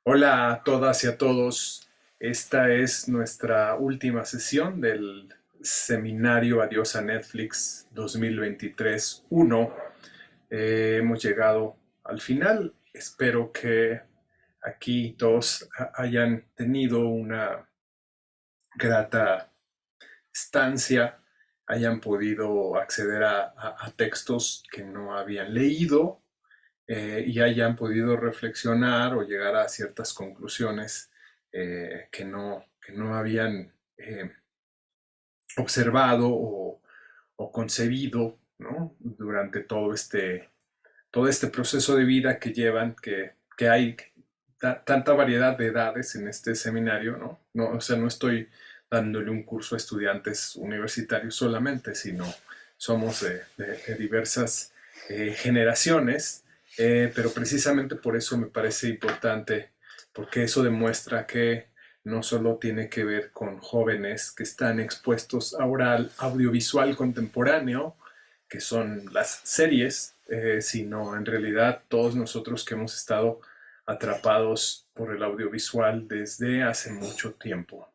Hola a todas y a todos. Esta es nuestra última sesión del seminario Adiós a Netflix 2023-1. Hemos llegado al final. Espero que aquí todos hayan tenido una grata estancia, hayan podido acceder a textos que no habían leído y hayan podido reflexionar o llegar a ciertas conclusiones que no habían observado o concebido, ¿no? Durante todo este proceso de vida que llevan, que hay tanta variedad de edades en este seminario, ¿no? No, o sea, no estoy dándole un curso a estudiantes universitarios solamente, sino somos de diversas generaciones, pero precisamente por eso me parece importante, porque eso demuestra que no solo tiene que ver con jóvenes que están expuestos ahora al audiovisual contemporáneo, que son las series, sino en realidad todos nosotros que hemos estado atrapados por el audiovisual desde hace mucho tiempo.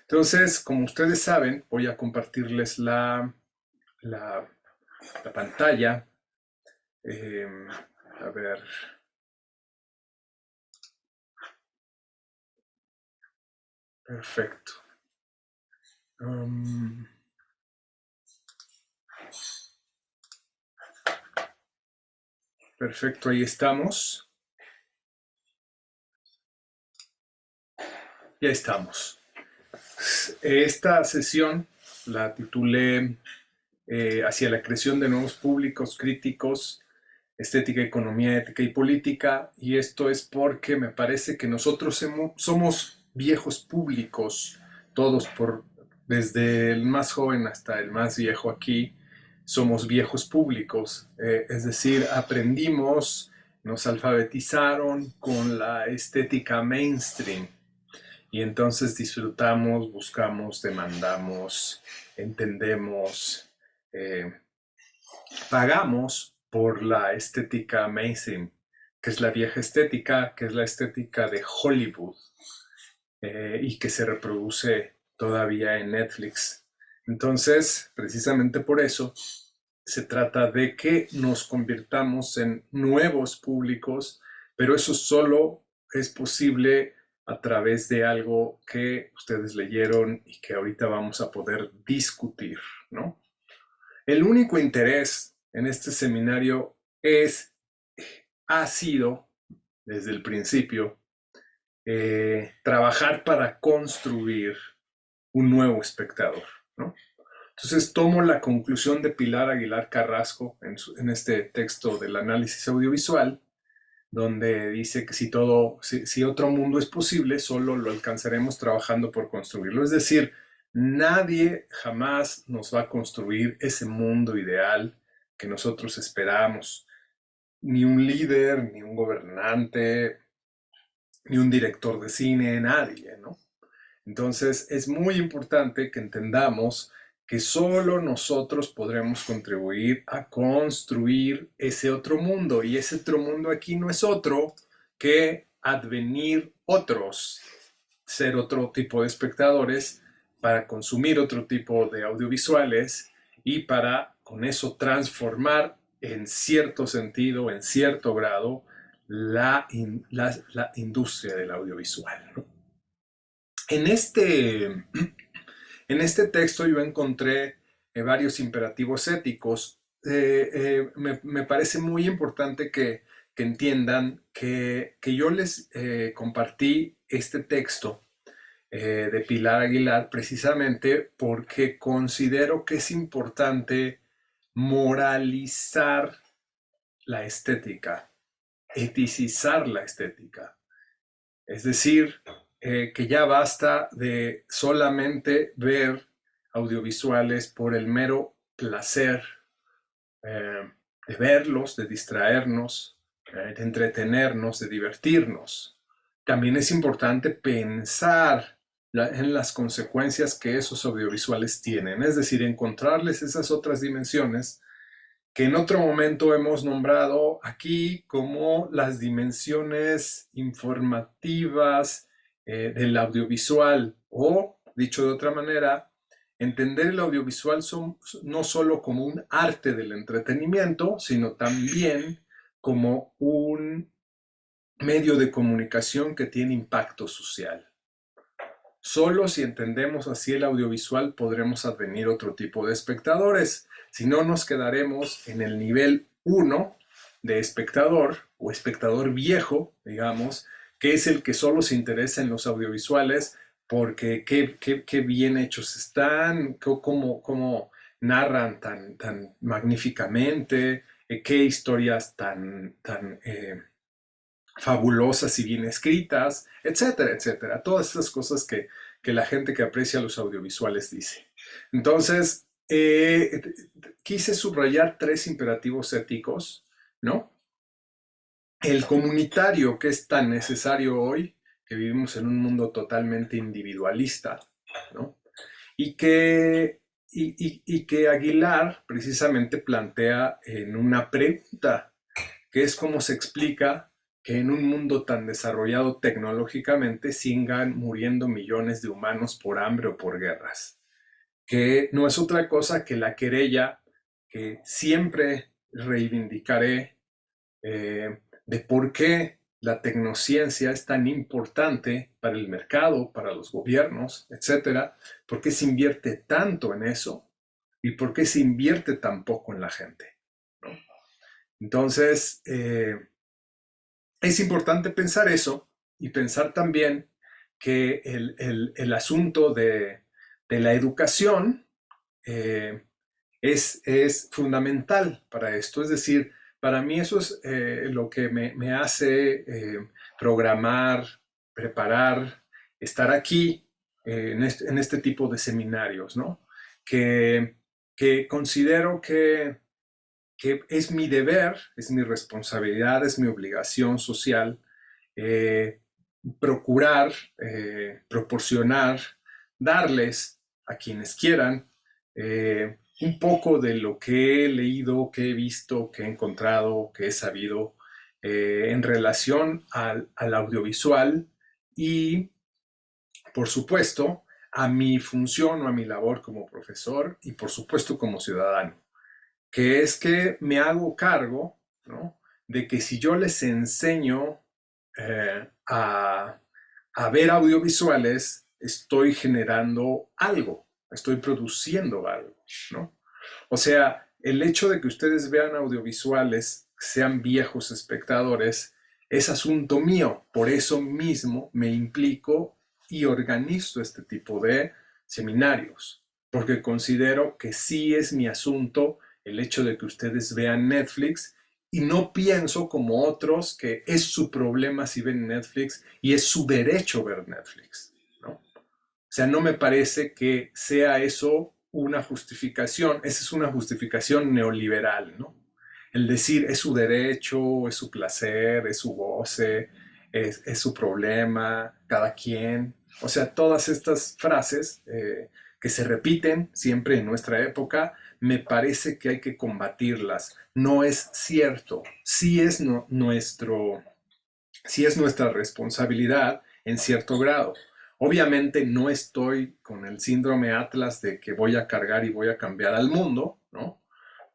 Entonces, como ustedes saben, voy a compartirles la, la pantalla. Eh, a ver. Perfecto. Um, perfecto, ahí estamos. Ya estamos. Esta sesión la titulé Hacia la creación de nuevos públicos críticos, estética, economía, ética y política, y esto es porque me parece que nosotros somos viejos públicos, todos, desde el más joven hasta el más viejo aquí, somos viejos públicos, es decir, aprendimos, nos alfabetizaron con la estética mainstream, y entonces disfrutamos, buscamos, demandamos, entendemos, eh, pagamos por la estética mainstream, que es la vieja estética, que es la estética de Hollywood, y que se reproduce todavía en Netflix. Entonces, precisamente por eso, se trata de que nos convirtamos en nuevos públicos, pero eso solo es posible a través de algo que ustedes leyeron y que ahorita vamos a poder discutir, ¿no? El único interés en este seminario ha sido, desde el principio, trabajar para construir un nuevo espectador, ¿no? Entonces tomo la conclusión de Pilar Aguilar Carrasco en este texto del análisis audiovisual, donde dice que si otro mundo es posible, solo lo alcanzaremos trabajando por construirlo. Es decir, nadie jamás nos va a construir ese mundo ideal que nosotros esperamos. Ni un líder, ni un gobernante, ni un director de cine, nadie, ¿no? Entonces es muy importante que entendamos que solo nosotros podremos contribuir a construir ese otro mundo, y ese otro mundo aquí no es otro que advenir otros, ser otro tipo de espectadores para consumir otro tipo de audiovisuales y para con eso transformar en cierto sentido, en cierto grado, la industria del audiovisual, ¿no? En este, en este texto yo encontré varios imperativos éticos. Me parece muy importante que entiendan que yo les compartí este texto de Pilar Aguilar precisamente porque considero que es importante moralizar la estética, eticizar la estética. Es decir, que ya basta de solamente ver audiovisuales por el mero placer de verlos, de distraernos, de entretenernos, de divertirnos. También es importante pensar en las consecuencias que esos audiovisuales tienen, es decir, encontrarles esas otras dimensiones que en otro momento hemos nombrado aquí como las dimensiones informativas del audiovisual, o, dicho de otra manera, entender el audiovisual no solo como un arte del entretenimiento, sino también como un medio de comunicación que tiene impacto social. Solo si entendemos así el audiovisual podremos advenir otro tipo de espectadores. Si no, nos quedaremos en el nivel 1 de espectador o espectador viejo, digamos, que es el que solo se interesa en los audiovisuales porque qué bien hechos están, cómo narran tan magníficamente, qué historias tan fabulosas y bien escritas, etcétera, etcétera. Todas esas cosas que la gente que aprecia los audiovisuales dice. Entonces, quise subrayar 3 imperativos éticos, ¿no? El comunitario, que es tan necesario hoy, que vivimos en un mundo totalmente individualista, ¿no? Y que Aguilar precisamente plantea en una pregunta, que es cómo se explica que en un mundo tan desarrollado tecnológicamente sigan muriendo millones de humanos por hambre o por guerras, que no es otra cosa que la querella que siempre reivindicaré, de por qué la tecnociencia es tan importante para el mercado, para los gobiernos, etcétera, por qué se invierte tanto en eso y por qué se invierte tan poco en la gente, ¿no? Entonces, es importante pensar eso y pensar también que el asunto de la educación eh, es fundamental para esto. Es decir, para mí eso es lo que me hace programar, preparar, estar aquí en este tipo de seminarios, ¿no? Que, que considero que es mi deber, es mi responsabilidad, es mi obligación social eh, procurar, proporcionar, darles a quienes quieran un poco de lo que he leído, que he visto, que he encontrado, que he sabido en relación al audiovisual y, por supuesto, a mi función o a mi labor como profesor y, por supuesto, como ciudadano, que es que me hago cargo, ¿no? De que si yo les enseño a ver audiovisuales, estoy generando algo, estoy produciendo algo, ¿no? O sea, el hecho de que ustedes vean audiovisuales, sean viejos espectadores, es asunto mío. Por eso mismo me implico y organizo este tipo de seminarios, porque considero que sí es mi asunto el hecho de que ustedes vean Netflix y no pienso como otros que es su problema si ven Netflix y es su derecho ver Netflix, ¿no? O sea, no me parece que sea eso una justificación, esa es una justificación neoliberal, ¿no? El decir es su derecho, es su placer, es su goce, es su problema, cada quien. O sea, todas estas frases que se repiten siempre en nuestra época, me parece que hay que combatirlas. No es cierto, sí es nuestra responsabilidad en cierto grado. Obviamente no estoy con el síndrome Atlas de que voy a cargar y voy a cambiar al mundo, ¿no?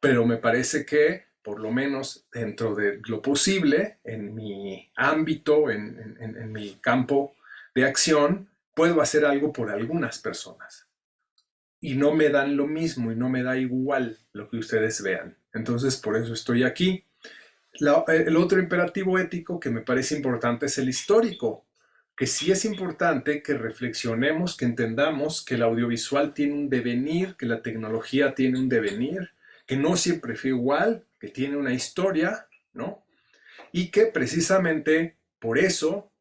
Pero me parece que, por lo menos dentro de lo posible, en mi ámbito, en mi campo de acción, puedo hacer algo por algunas personas. Y no me dan lo mismo y no me da igual lo que ustedes vean. Entonces, por eso estoy aquí. El otro imperativo ético que me parece importante es el histórico, que sí es importante que reflexionemos, que entendamos que el audiovisual tiene un devenir, que la tecnología tiene un devenir, que no siempre fue igual, que tiene una historia, ¿no? Y que precisamente por eso,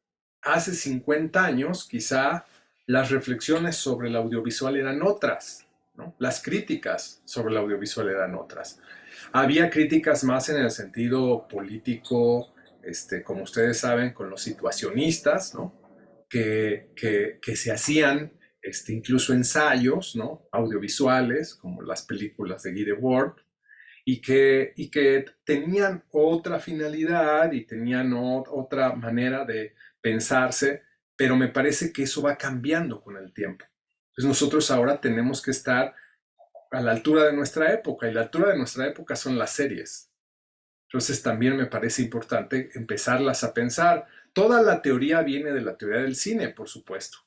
hace 50 años, quizá las reflexiones sobre el audiovisual eran otras, ¿no? Las críticas sobre el audiovisual eran otras. Había críticas más en el sentido político, como ustedes saben, con los situacionistas, ¿no? Que se hacían incluso ensayos, ¿no? Audiovisuales, como las películas de Guy Debord, y que tenían otra finalidad y tenían otra manera de pensarse, pero me parece que eso va cambiando con el tiempo. Entonces nosotros ahora tenemos que estar a la altura de nuestra época, y la altura de nuestra época son las series. Entonces también me parece importante empezarlas a pensar. Toda la teoría viene de la teoría del cine, por supuesto,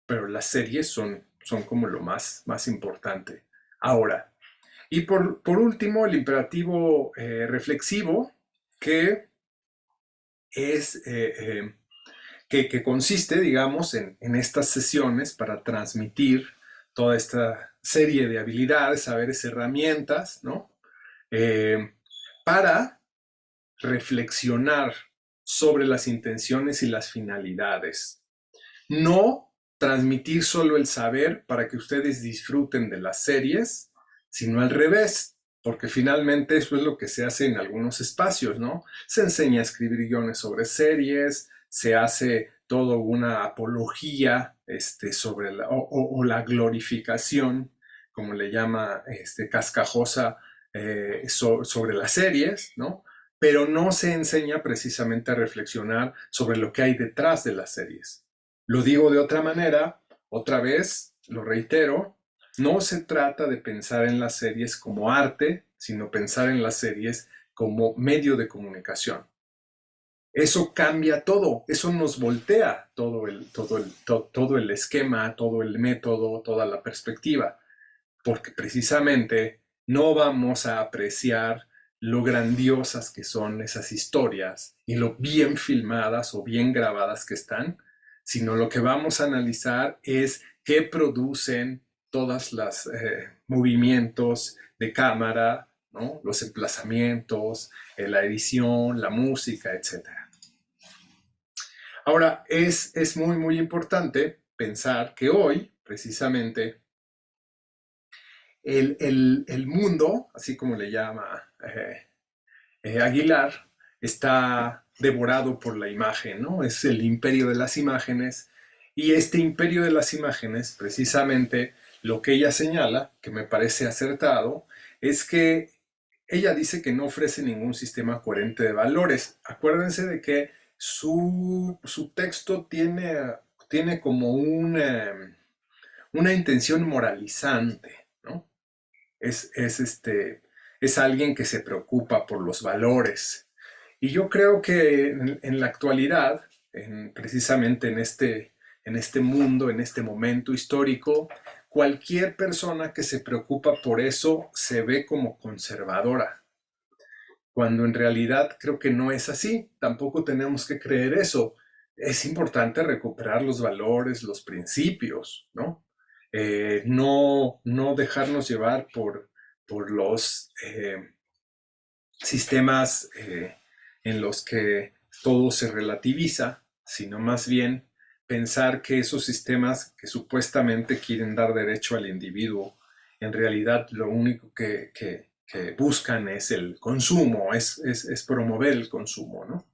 pero las series son como lo más importante. Ahora, y por último, el imperativo reflexivo, que es que consiste, digamos, en estas sesiones para transmitir toda esta serie de habilidades, saberes, herramientas, ¿no? Para reflexionar sobre las intenciones y las finalidades. No transmitir solo el saber para que ustedes disfruten de las series, sino al revés, porque finalmente eso es lo que se hace en algunos espacios, ¿no? Se enseña a escribir guiones sobre series, se hace toda una apología sobre o la glorificación, como le llama cascajosa, sobre las series, ¿no? Pero no se enseña precisamente a reflexionar sobre lo que hay detrás de las series. Lo digo de otra manera, otra vez, lo reitero, no se trata de pensar en las series como arte, sino pensar en las series como medio de comunicación. Eso cambia todo, eso nos voltea todo el esquema, todo el método, toda la perspectiva, porque precisamente no vamos a apreciar lo grandiosas que son esas historias y lo bien filmadas o bien grabadas que están, sino lo que vamos a analizar es qué producen todas las movimientos de cámara, ¿no? Los emplazamientos, la edición, la música, etcétera. Ahora, es muy importante pensar que hoy, precisamente, el mundo, así como le llama Aguilar, está devorado por la imagen, ¿no? Es el imperio de las imágenes, y este imperio de las imágenes, precisamente lo que ella señala, que me parece acertado, es que ella dice que no ofrece ningún sistema coherente de valores. Acuérdense de que su texto tiene como una intención moralizante, ¿no? Es alguien que se preocupa por los valores. Y yo creo que en la actualidad, precisamente en este mundo, en este momento histórico, cualquier persona que se preocupa por eso se ve como conservadora, cuando en realidad creo que no es así. Tampoco tenemos que creer eso. Es importante recuperar los valores, los principios, ¿no? No dejarnos llevar por los sistemas en los que todo se relativiza, sino más bien pensar que esos sistemas que supuestamente quieren dar derecho al individuo, en realidad lo único que buscan es el consumo, es promover el consumo, ¿no?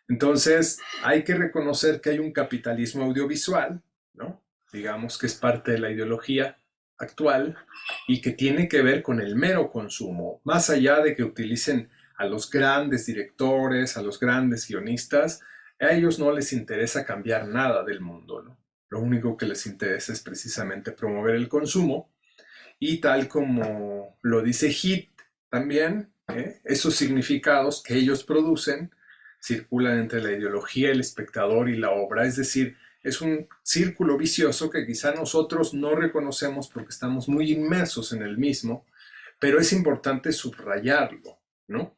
Entonces, hay que reconocer que hay un capitalismo audiovisual, ¿no? Digamos que es parte de la ideología actual y que tiene que ver con el mero consumo, más allá de que utilicen a los grandes directores, a los grandes guionistas. A ellos no les interesa cambiar nada del mundo, ¿no? Lo único que les interesa es precisamente promover el consumo, y tal como lo dice Hit también, esos significados que ellos producen circulan entre la ideología, el espectador y la obra. Es decir, es un círculo vicioso que quizá nosotros no reconocemos porque estamos muy inmersos en el mismo, pero es importante subrayarlo, ¿no?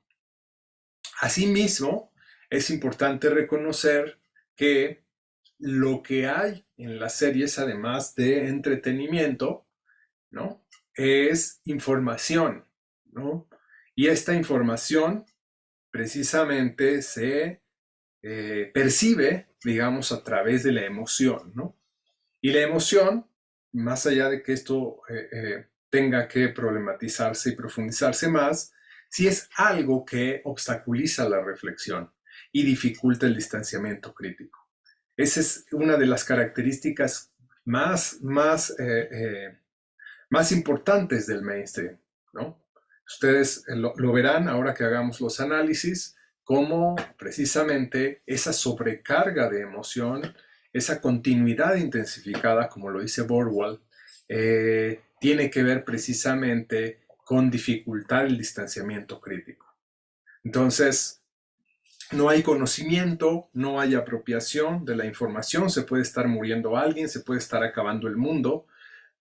Asimismo, es importante reconocer que lo que hay en las series, además de entretenimiento, ¿no? Es información, ¿no? Y esta información precisamente se percibe, digamos, a través de la emoción, ¿no? Y la emoción, más allá de que esto tenga que problematizarse y profundizarse más, sí es algo que obstaculiza la reflexión y dificulta el distanciamiento crítico. Esa es una de las características más importantes del mainstream, ¿no? Ustedes lo verán ahora que hagamos los análisis, cómo precisamente esa sobrecarga de emoción, esa continuidad intensificada, como lo dice Borwell, tiene que ver precisamente con dificultar el distanciamiento crítico. Entonces, no hay conocimiento, no hay apropiación de la información, se puede estar muriendo alguien, se puede estar acabando el mundo,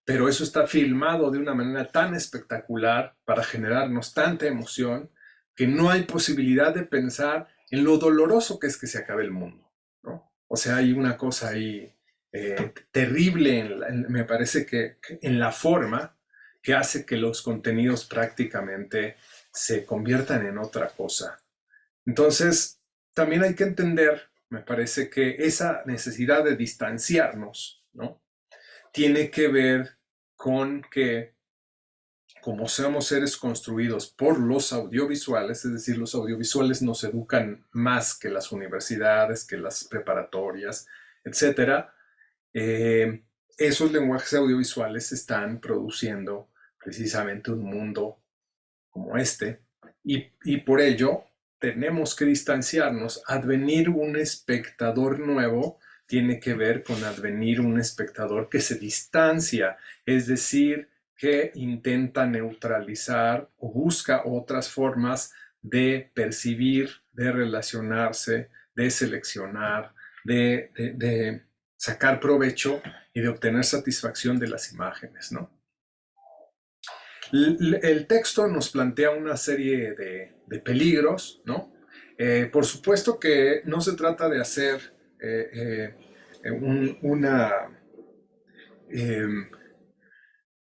pero eso está filmado de una manera tan espectacular para generarnos tanta emoción que no hay posibilidad de pensar en lo doloroso que es que se acabe el mundo, ¿no? O sea, hay una cosa ahí terrible, me parece que en la forma que hace que los contenidos prácticamente se conviertan en otra cosa. Entonces, también hay que entender, me parece que esa necesidad de distanciarnos, ¿no? Tiene que ver con que como somos seres construidos por los audiovisuales, es decir, los audiovisuales nos educan más que las universidades, que las preparatorias, etcétera, esos lenguajes audiovisuales están produciendo precisamente un mundo como este y por ello tenemos que distanciarnos. Advenir un espectador nuevo tiene que ver con advenir un espectador que se distancia, es decir, que intenta neutralizar o busca otras formas de percibir, de relacionarse, de seleccionar, de sacar provecho y de obtener satisfacción de las imágenes, ¿no? El texto nos plantea una serie de peligros, ¿no? Por supuesto que no se trata de hacer una eh,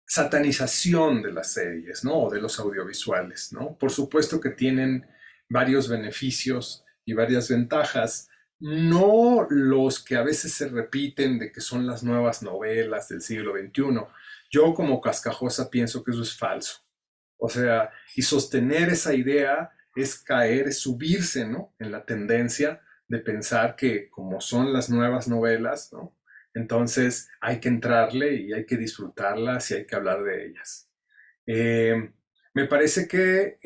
satanización de las series, ¿no? O de los audiovisuales, ¿no? Por supuesto que tienen varios beneficios y varias ventajas, no los que a veces se repiten de que son las nuevas novelas del siglo XXI. Yo como cascajosa pienso que eso es falso. O sea, y sostener esa idea es caer, es subirse, ¿no? En la tendencia de pensar que como son las nuevas novelas, ¿no? Entonces hay que entrarle y hay que disfrutarlas y hay que hablar de ellas. Eh, Me parece que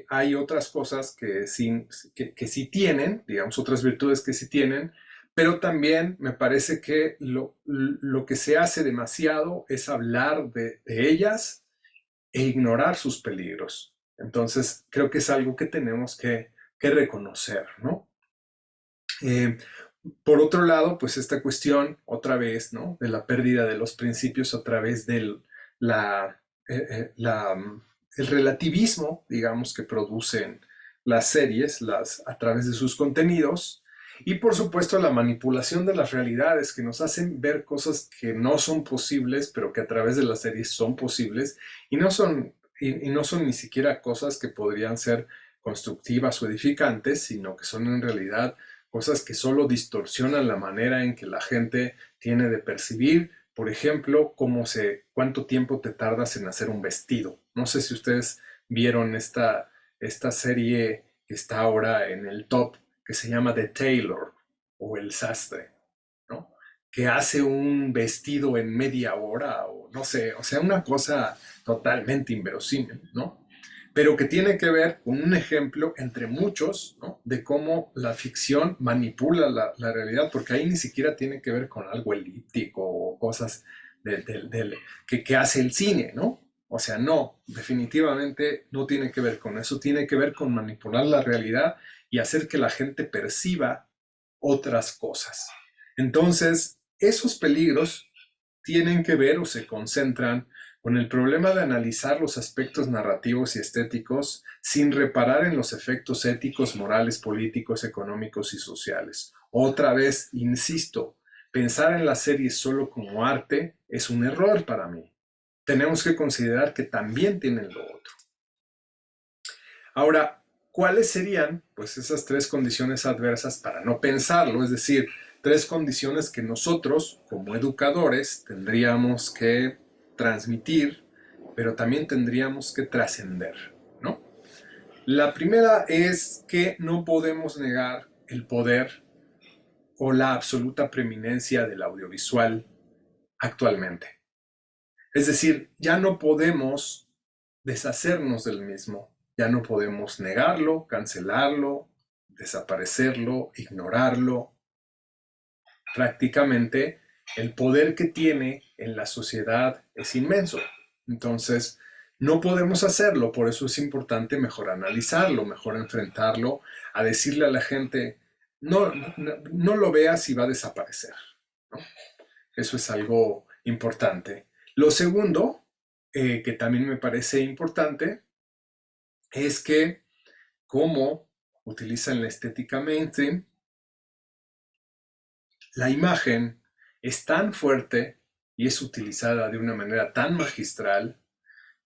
hay otras cosas que sí tienen, digamos, otras virtudes que sí tienen, pero también me parece que lo que se hace demasiado es hablar de ellas e ignorar sus peligros. Entonces, creo que es algo que tenemos que reconocer, ¿no? Eh, por otro lado, pues esta cuestión, otra vez, ¿no? De la pérdida de los principios a través del la, el relativismo, digamos, que producen las series a través de sus contenidos. Y por supuesto la manipulación de las realidades que nos hacen ver cosas que no son posibles, pero que a través de las series son posibles y no son ni siquiera cosas que podrían ser constructivas o edificantes, sino que son en realidad cosas que solo distorsionan la manera en que la gente tiene de percibir, por ejemplo, cuánto tiempo te tardas en hacer un vestido. No sé si ustedes vieron esta serie que está ahora en el top, que se llama The Tailor o El Sastre, ¿no? Que hace un vestido en media hora o no sé, o sea, una cosa totalmente inverosímil, ¿no? Pero que tiene que ver con un ejemplo entre muchos, ¿no? De cómo la ficción manipula la realidad, porque ahí ni siquiera tiene que ver con algo elíptico o cosas que hace el cine, ¿no? O sea, no, definitivamente no tiene que ver con eso, tiene que ver con manipular la realidad y hacer que la gente perciba otras cosas. Entonces, esos peligros tienen que ver o se concentran con el problema de analizar los aspectos narrativos y estéticos sin reparar en los efectos éticos, morales, políticos, económicos y sociales. Otra vez, insisto, pensar en la serie solo como arte es un error para mí. Tenemos que considerar que también tienen lo otro. Ahora, ¿cuáles serían pues esas tres condiciones adversas para no pensarlo? Es decir, tres condiciones que nosotros como educadores tendríamos que transmitir, pero también tendríamos que trascender, ¿no? La primera es que no podemos negar el poder o la absoluta preeminencia del audiovisual actualmente. Es decir, ya no podemos deshacernos del mismo. Ya no podemos negarlo, cancelarlo, desaparecerlo, ignorarlo. Prácticamente el poder que tiene en la sociedad es inmenso. Entonces, no podemos hacerlo, por eso es importante mejor analizarlo, mejor enfrentarlo, a decirle a la gente, no lo veas y va a desaparecer, ¿no? Eso es algo importante. Lo segundo, que también me parece importante, es que cómo utilizan la estética mainstream, la imagen es tan fuerte y es utilizada de una manera tan magistral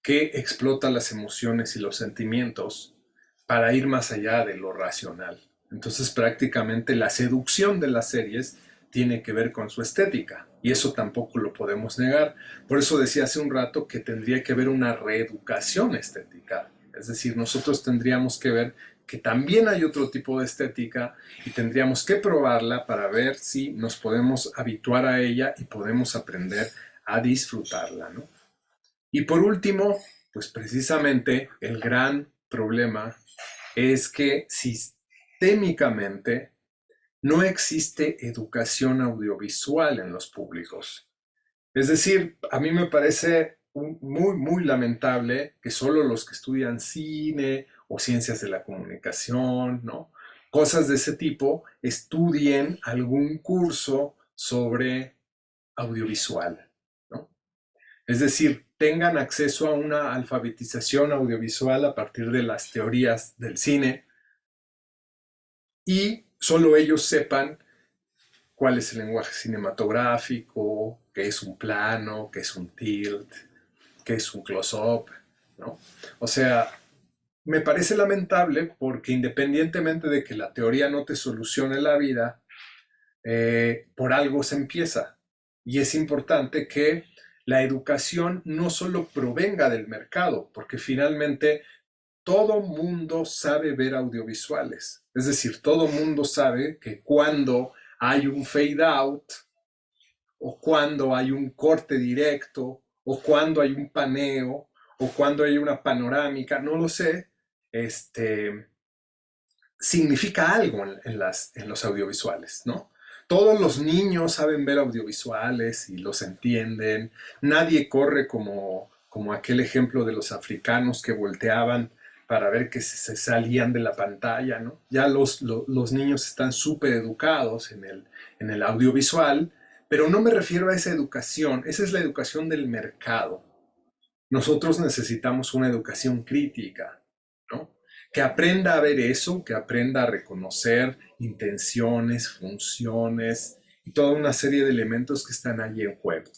que explota las emociones y los sentimientos para ir más allá de lo racional. Entonces prácticamente la seducción de las series tiene que ver con su estética y eso tampoco lo podemos negar. Por eso decía hace un rato que tendría que haber una reeducación estética. Es decir, nosotros tendríamos que ver que también hay otro tipo de estética y tendríamos que probarla para ver si nos podemos habituar a ella y podemos aprender a disfrutarla, ¿no? Y por último, pues precisamente el gran problema es que sistémicamente no existe educación audiovisual en los públicos. Es decir, a mí me parece muy lamentable que solo los que estudian cine o ciencias de la comunicación, ¿no? Cosas de ese tipo, estudien algún curso sobre audiovisual, ¿no? Es decir, tengan acceso a una alfabetización audiovisual a partir de las teorías del cine y solo ellos sepan cuál es el lenguaje cinematográfico, qué es un plano, qué es un tilt, qué es un close-up, ¿no? O sea, me parece lamentable porque independientemente de que la teoría no te solucione la vida, por algo se empieza. Y es importante que la educación no solo provenga del mercado, porque finalmente todo mundo sabe ver audiovisuales. Es decir, todo mundo sabe que cuando hay un fade out, o cuando hay un corte directo, o cuando hay un paneo, o cuando hay una panorámica, no lo sé, significa algo en los audiovisuales, ¿no? Todos los niños saben ver audiovisuales y los entienden. Nadie corre como aquel ejemplo de los africanos que volteaban para ver que se salían de la pantalla, ¿no? Ya los niños están súper educados en el audiovisual, pero no me refiero a esa educación, esa es la educación del mercado. Nosotros necesitamos una educación crítica, ¿no? Que aprenda a ver eso, que aprenda a reconocer intenciones, funciones y toda una serie de elementos que están allí en juego.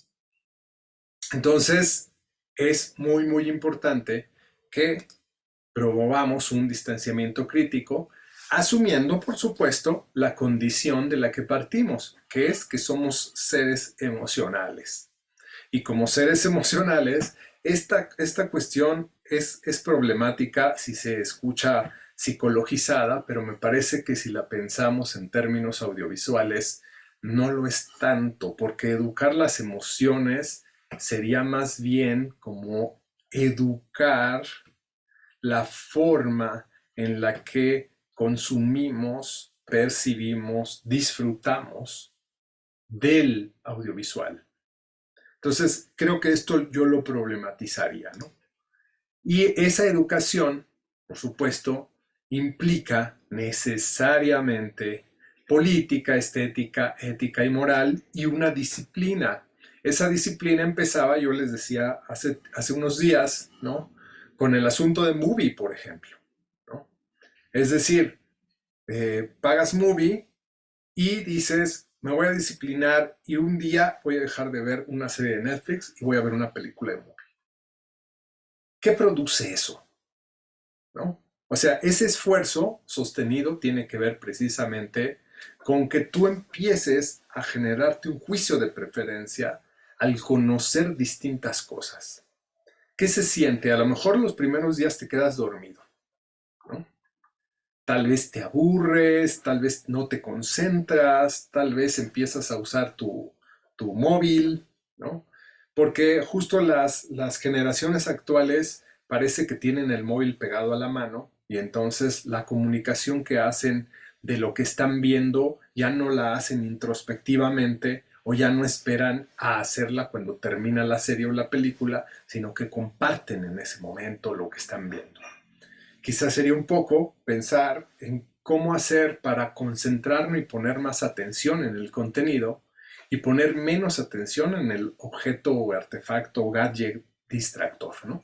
Entonces, es muy importante que promovamos un distanciamiento crítico, asumiendo, por supuesto, la condición de la que partimos, que es que somos seres emocionales. Y como seres emocionales, esta cuestión es problemática si se escucha psicologizada, pero me parece que si la pensamos en términos audiovisuales, no lo es tanto, porque educar las emociones sería más bien como educar la forma en la que consumimos, percibimos, disfrutamos del audiovisual. Entonces, creo que esto yo lo problematizaría, ¿no? Y esa educación, por supuesto, implica necesariamente política, estética, ética y moral y una disciplina. Esa disciplina empezaba, yo les decía hace unos días, ¿no? Con el asunto de Movie, por ejemplo, ¿no? Es decir, pagas Movie y dices, me voy a disciplinar y un día voy a dejar de ver una serie de Netflix y voy a ver una película de Movie. ¿Qué produce eso? ¿No? O sea, ese esfuerzo sostenido tiene que ver precisamente con que tú empieces a generarte un juicio de preferencia al conocer distintas cosas. ¿Qué se siente? A lo mejor los primeros días te quedas dormido, ¿no? Tal vez te aburres, tal vez no te concentras, tal vez empiezas a usar tu móvil, ¿no? Porque justo las generaciones actuales parece que tienen el móvil pegado a la mano y entonces la comunicación que hacen de lo que están viendo ya no la hacen introspectivamente o ya no esperan a hacerla cuando termina la serie o la película, sino que comparten en ese momento lo que están viendo. Quizás sería un poco pensar en cómo hacer para concentrarnos y poner más atención en el contenido y poner menos atención en el objeto o artefacto o gadget distractor, ¿no?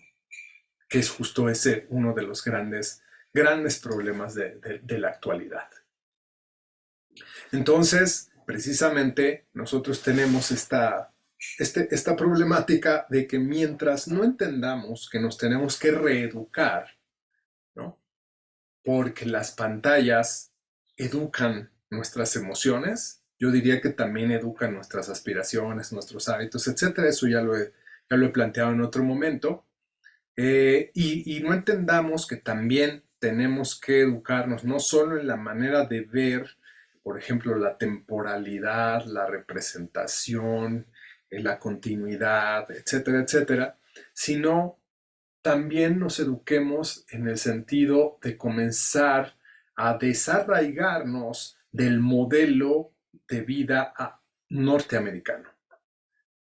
Que es justo ese uno de los grandes problemas de la actualidad. Entonces, precisamente, nosotros tenemos esta problemática de que mientras no entendamos que nos tenemos que reeducar, ¿no? Porque las pantallas educan nuestras emociones, yo diría que también educan nuestras aspiraciones, nuestros hábitos, etcétera. Eso ya lo he planteado en otro momento. Y no entendamos que también tenemos que educarnos no solo en la manera de ver, por ejemplo, la temporalidad, la representación, la continuidad, etcétera, etcétera, sino también nos eduquemos en el sentido de comenzar a desarraigarnos del modelo de vida norteamericano,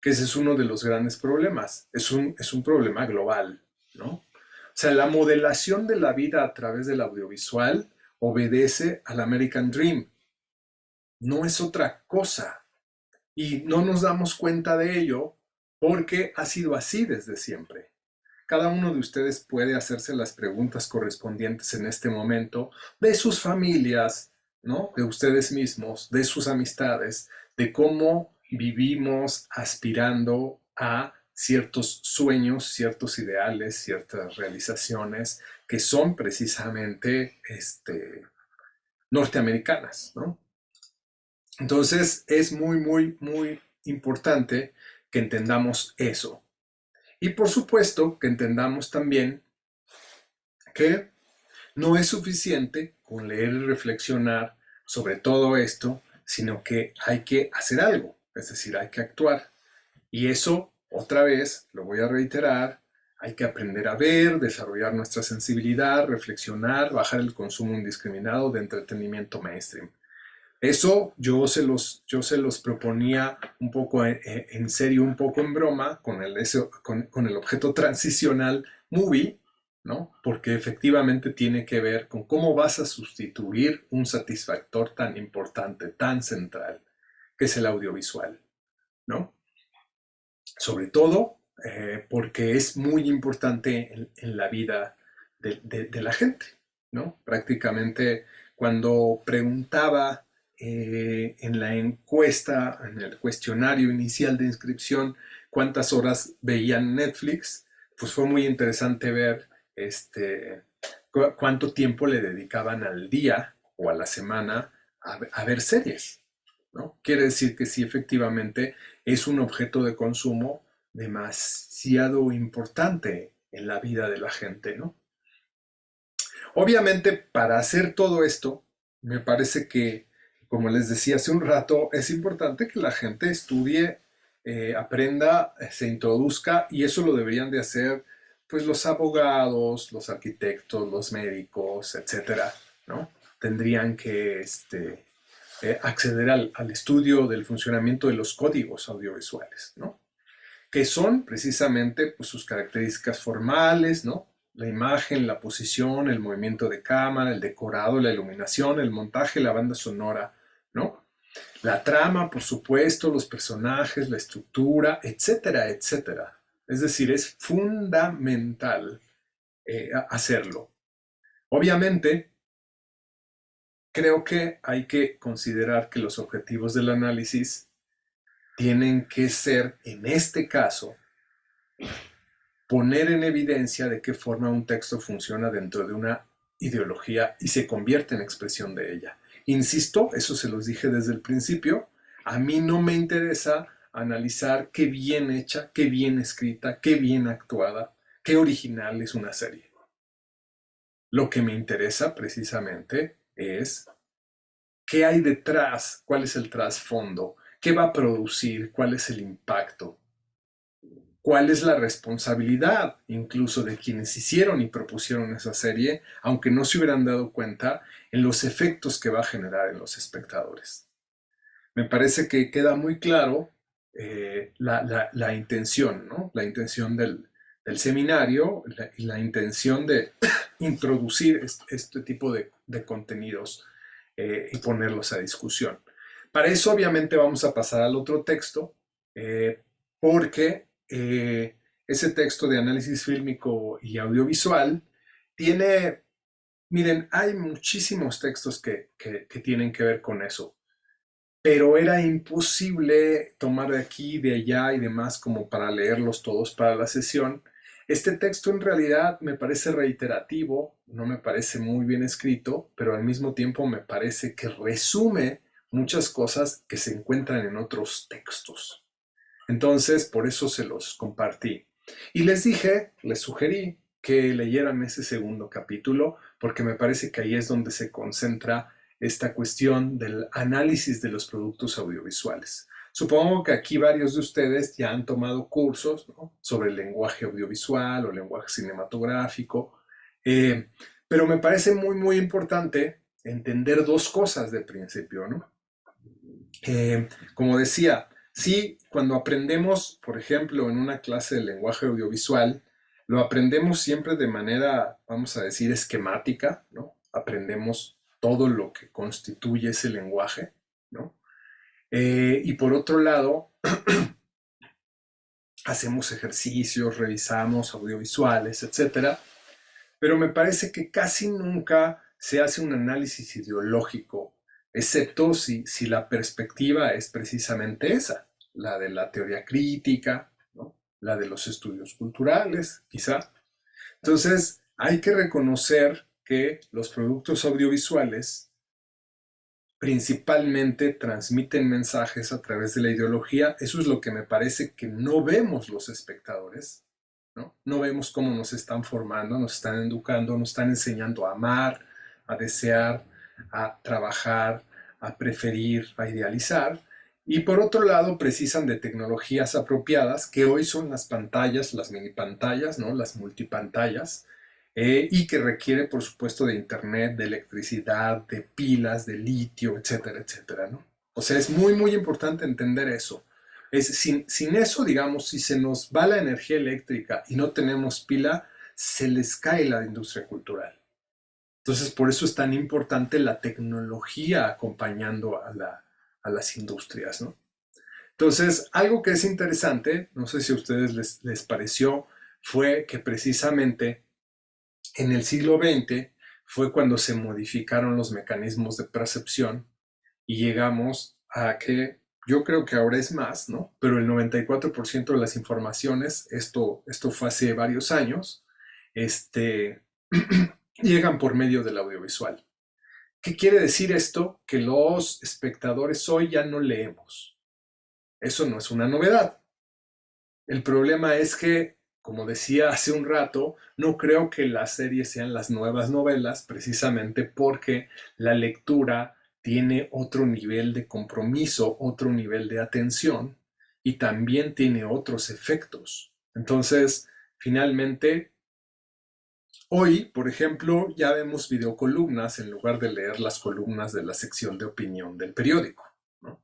que ese es uno de los grandes problemas. Es un problema global, ¿no? O sea, la modelación de la vida a través del audiovisual obedece al American Dream. No es otra cosa. Y no nos damos cuenta de ello porque ha sido así desde siempre. Cada uno de ustedes puede hacerse las preguntas correspondientes en este momento de sus familias, ¿no? De ustedes mismos, de sus amistades, de cómo vivimos aspirando a ciertos sueños, ciertos ideales, ciertas realizaciones que son precisamente norteamericanas, ¿no? Entonces es muy importante que entendamos eso. Y por supuesto que entendamos también que no es suficiente con leer y reflexionar sobre todo esto, sino que hay que hacer algo, es decir, hay que actuar. Y eso, otra vez, lo voy a reiterar, hay que aprender a ver, desarrollar nuestra sensibilidad, reflexionar, bajar el consumo indiscriminado de entretenimiento mainstream. Eso yo se los proponía un poco en serio, un poco en broma, con el objeto transicional movie, ¿no? Porque efectivamente tiene que ver con cómo vas a sustituir un satisfactor tan importante, tan central, que es el audiovisual, ¿no? Sobre todo porque es muy importante en la vida de la gente, ¿no? Prácticamente cuando preguntaba en la encuesta, en el cuestionario inicial de inscripción, cuántas horas veían Netflix, pues fue muy interesante ver cuánto tiempo le dedicaban al día o a la semana a ver series, ¿no? Quiere decir que sí, efectivamente, es un objeto de consumo demasiado importante en la vida de la gente, ¿no? Obviamente, para hacer todo esto, me parece que, como les decía hace un rato, es importante que la gente estudie, aprenda, se introduzca, y eso lo deberían de hacer, pues, los abogados, los arquitectos, los médicos, etcétera, ¿no? Tendrían que, acceder al estudio del funcionamiento de los códigos audiovisuales, ¿no? Que son precisamente pues, sus características formales, ¿no? La imagen, la posición, el movimiento de cámara, el decorado, la iluminación, el montaje, la banda sonora, ¿no? La trama, por supuesto, los personajes, la estructura, etcétera, etcétera. Es decir, es fundamental hacerlo. Obviamente, creo que hay que considerar que los objetivos del análisis tienen que ser, en este caso, poner en evidencia de qué forma un texto funciona dentro de una ideología y se convierte en expresión de ella. Insisto, eso se los dije desde el principio, a mí no me interesa analizar qué bien hecha, qué bien escrita, qué bien actuada, qué original es una serie. Lo que me interesa precisamente es qué hay detrás, cuál es el trasfondo, qué va a producir, cuál es el impacto, cuál es la responsabilidad incluso de quienes hicieron y propusieron esa serie, aunque no se hubieran dado cuenta en los efectos que va a generar en los espectadores. Me parece que queda muy claro la intención, ¿no? La intención del seminario y la intención de introducir este tipo de contenidos y ponerlos a discusión. Para eso obviamente vamos a pasar al otro texto, porque ese texto de análisis fílmico y audiovisual tiene, miren, hay muchísimos textos que tienen que ver con eso, pero era imposible tomar de aquí, de allá y demás como para leerlos todos para la sesión. Este texto en realidad me parece reiterativo, no me parece muy bien escrito, pero al mismo tiempo me parece que resume muchas cosas que se encuentran en otros textos. Entonces, por eso se los compartí. Y les sugerí que leyeran ese segundo capítulo, porque me parece que ahí es donde se concentra esta cuestión del análisis de los productos audiovisuales. Supongo que aquí varios de ustedes ya han tomado cursos, ¿no?, sobre el lenguaje audiovisual o lenguaje cinematográfico, pero me parece muy, muy importante entender dos cosas de principio, ¿no? Como decía, sí, cuando aprendemos, por ejemplo, en una clase de lenguaje audiovisual, lo aprendemos siempre de manera, vamos a decir, esquemática, ¿no? Aprendemos todo lo que constituye ese lenguaje, ¿no? Y por otro lado, hacemos ejercicios, revisamos audiovisuales, etcétera, pero me parece que casi nunca se hace un análisis ideológico, excepto si la perspectiva es precisamente esa, la de la teoría crítica, ¿no?, la de los estudios culturales, quizá. Entonces, hay que reconocer que los productos audiovisuales principalmente transmiten mensajes a través de la ideología. Eso es lo que me parece que no vemos los espectadores, ¿no? No vemos cómo nos están formando, nos están educando, nos están enseñando a amar, a desear, a trabajar, a preferir, a idealizar. Y por otro lado, precisan de tecnologías apropiadas, que hoy son las pantallas, las mini pantallas, ¿no?, las multipantallas, y que requiere, por supuesto, de internet, de electricidad, de pilas, de litio, etcétera, etcétera, ¿no? O sea, es muy, muy importante entender eso. Sin eso, digamos, si se nos va la energía eléctrica y no tenemos pila, se les cae la industria cultural. Entonces, por eso es tan importante la tecnología acompañando a las industrias, ¿no? Entonces, algo que es interesante, no sé si a ustedes les pareció, fue que precisamente en el siglo XX fue cuando se modificaron los mecanismos de percepción y llegamos a que yo creo que ahora es más, ¿no? Pero el 94% de las informaciones, esto fue hace varios años, llegan por medio del audiovisual. ¿Qué quiere decir esto? Que los espectadores hoy ya no leemos. Eso no es una novedad. El problema es que, como decía hace un rato, no creo que las series sean las nuevas novelas, precisamente porque la lectura tiene otro nivel de compromiso, otro nivel de atención y también tiene otros efectos. Entonces, finalmente, hoy, por ejemplo, ya vemos videocolumnas en lugar de leer las columnas de la sección de opinión del periódico, ¿no?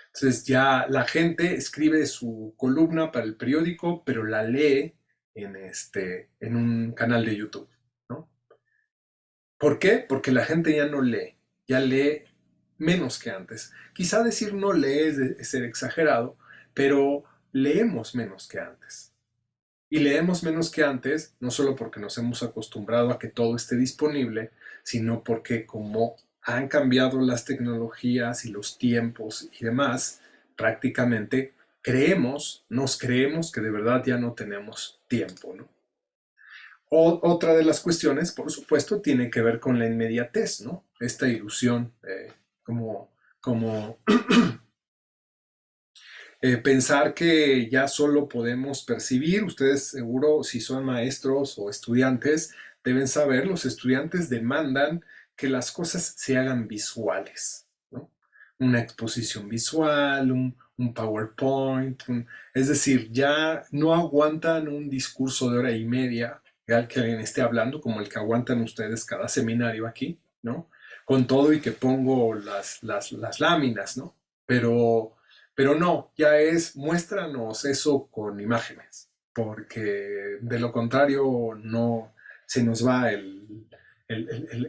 Entonces ya la gente escribe su columna para el periódico, pero la lee en un canal de YouTube, ¿no? ¿Por qué? Porque la gente ya lee menos que antes. Quizá decir no lee es ser exagerado, pero leemos menos que antes. Y leemos menos que antes, no solo porque nos hemos acostumbrado a que todo esté disponible, sino porque como han cambiado las tecnologías y los tiempos y demás, prácticamente nos creemos que de verdad ya no tenemos tiempo, ¿no? Otra de las cuestiones, por supuesto, tiene que ver con la inmediatez, ¿no? Esta ilusión, como pensar que ya solo podemos percibir. Ustedes seguro, si son maestros o estudiantes, deben saber, los estudiantes demandan que las cosas se hagan visuales, ¿no? Una exposición visual, un un PowerPoint, es decir, ya no aguantan un discurso de hora y media que alguien esté hablando, como el que aguantan ustedes cada seminario aquí, ¿no? Con todo y que pongo las láminas, ¿no? Pero, pero no, ya es, muéstranos eso con imágenes, porque de lo contrario no se nos va el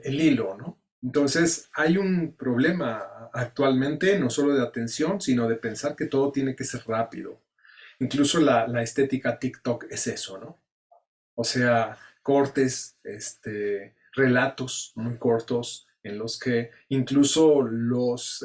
hilo, ¿no? Entonces, hay un problema actualmente, no solo de atención, sino de pensar que todo tiene que ser rápido. Incluso la estética TikTok es eso, ¿no? O sea, cortes, relatos muy cortos en los que incluso los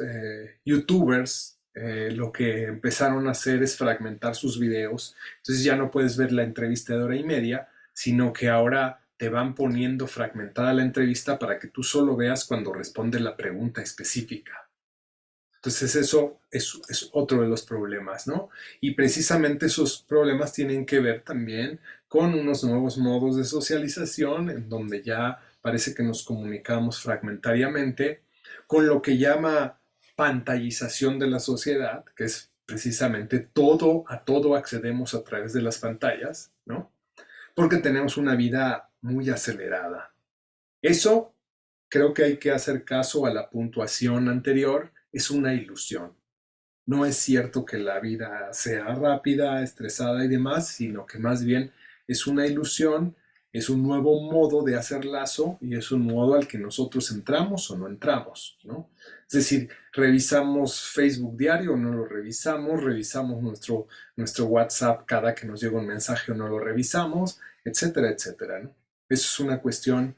youtubers lo que empezaron a hacer es fragmentar sus videos. Entonces ya no puedes ver la entrevista de hora y media, sino que ahora te van poniendo fragmentada la entrevista para que tú solo veas cuando responde la pregunta específica. Entonces eso es otro de los problemas, ¿no? Y precisamente esos problemas tienen que ver también con unos nuevos modos de socialización en donde ya parece que nos comunicamos fragmentariamente, con lo que llama pantallización de la sociedad, que es precisamente a todo accedemos a través de las pantallas, ¿no? Porque tenemos una vida muy acelerada. Eso creo que hay que hacer caso a la puntuación anterior, es una ilusión. No es cierto que la vida sea rápida, estresada y demás, sino que más bien es una ilusión, es un nuevo modo de hacer lazo y es un modo al que nosotros entramos o no entramos, ¿no? Es decir, revisamos Facebook diario o no lo revisamos, revisamos nuestro WhatsApp cada que nos llega un mensaje o no lo revisamos, etcétera, etcétera, ¿no? Eso es una cuestión